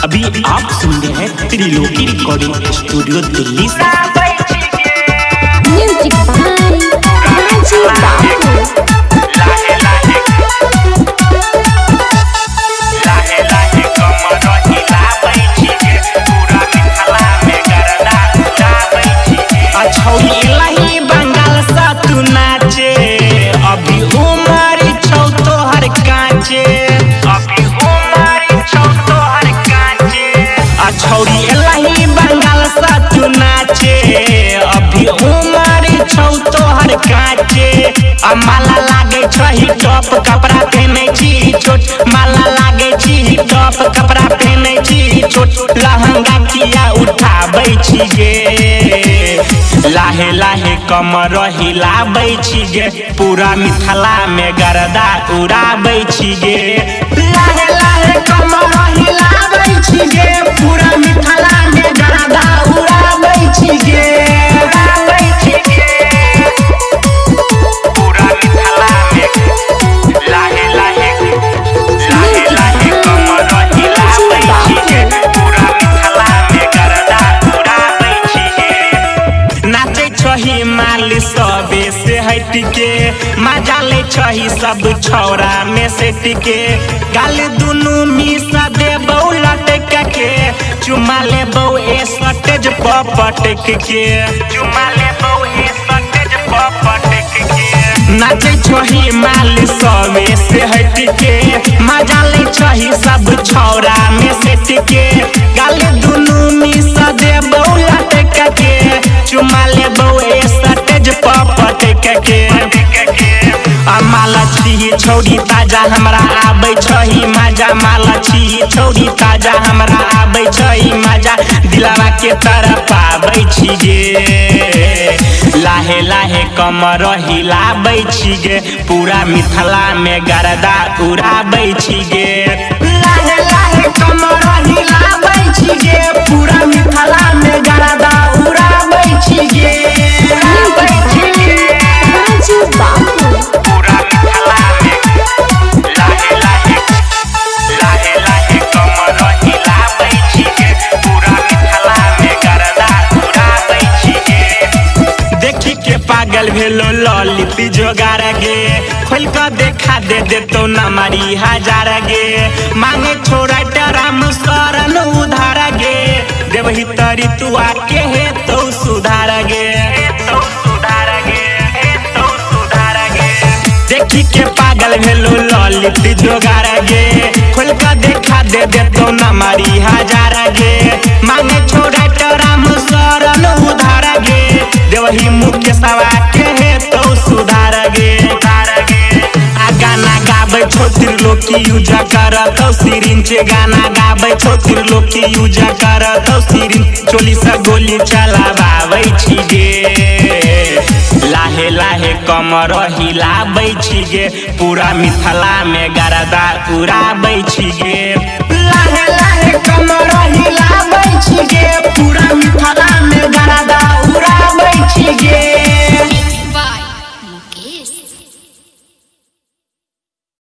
अभी आप सुन रहे हैं त्रिलोकी रिकॉर्डिंग स्टूडियो दिल्ली से। म्यूजिक बाय राजीव बाबू। छौरी एलही बंगाल सा तू नाचे, अभी उमर छौ तोहर काचे। माला लागे छही टॉप कपड़ा पहने छी छोट, माला लागे छी टॉप कपड़ा पहने छी छोट। लहंगा किया उठाबै छी गे, लाहे लाहे कमर हिलाबै छी गे, पूरा मिथिला में गर्दा उड़ाबै छी गे। लाहे लाहे कमर हिलाबै छी गे, पूरा मिथिला में गर्दा उड़ाबै छी गे, उड़ाबै छी गे। पूरा मिथिला में लाहे लाहे कमर हिलाबै छी गे, पूरा मिथिला में गर्दा उड़ाबै छी गे। नाचे छही माली सबे से हट के, मजा ले छही सब छौरा में से टिके। गाल दुनू मिसा देबौ लटक के, चुमा लेबौ ए सटेज पटक के, चुमा लेबौ ए सटेज पटक के। नाचे छही माल सबे से हट के, मजा ले छही सब छौरा में से टिके। गाल दुनू मिसा देबौ लटक के, चुमा लेबौ ए सटेज पटक के। माला छी छौरी ताजा हमरा आबै छही मजा, माला छी छौरी ताजा हमरा आबै छही मजा, दिलवा के तरफ आबै छी गे। लाहे लाहे कमर हिलाबै छी गे, पूरा मिथिला में गर्दा उड़ाबै छी गे। लाहे लाहे कमर हिलाबै छी गे, पूरा मिथिला में गर्दा उड़ाबै छी गे, उड़ाबै छी गे। राजीव बाबू। पागल भेलो ललित जोगार गे, खोल कर देखा दे देतो नमरी हजार गे। मांगे छोड़ा टराम शरण उधार गे, देवही तरी तू आके है तो सुधार गे, तो सुधार गे, तो सुधार गे। देखी के पागल भेलो ललित जोगार गे, खोल कर देखा दे देतो नमरी हजार गे। मांगे छोड़ा टराम शरण उधार गे, देवही मुकेशवा के है तो सुधार गे, आ गाना गाबै छो त्रिलोकी यूज कर तो सिरिंच, गाना गाबै छो त्रिलोकी यूज कर तो सिरिंच। चोली से गोली चलाबै छी गे, लाहे लाहे कमर हिलाबै छी गे, पूरा मिथिला में गर्दा उड़ाबै छी गे। लाहे लाहे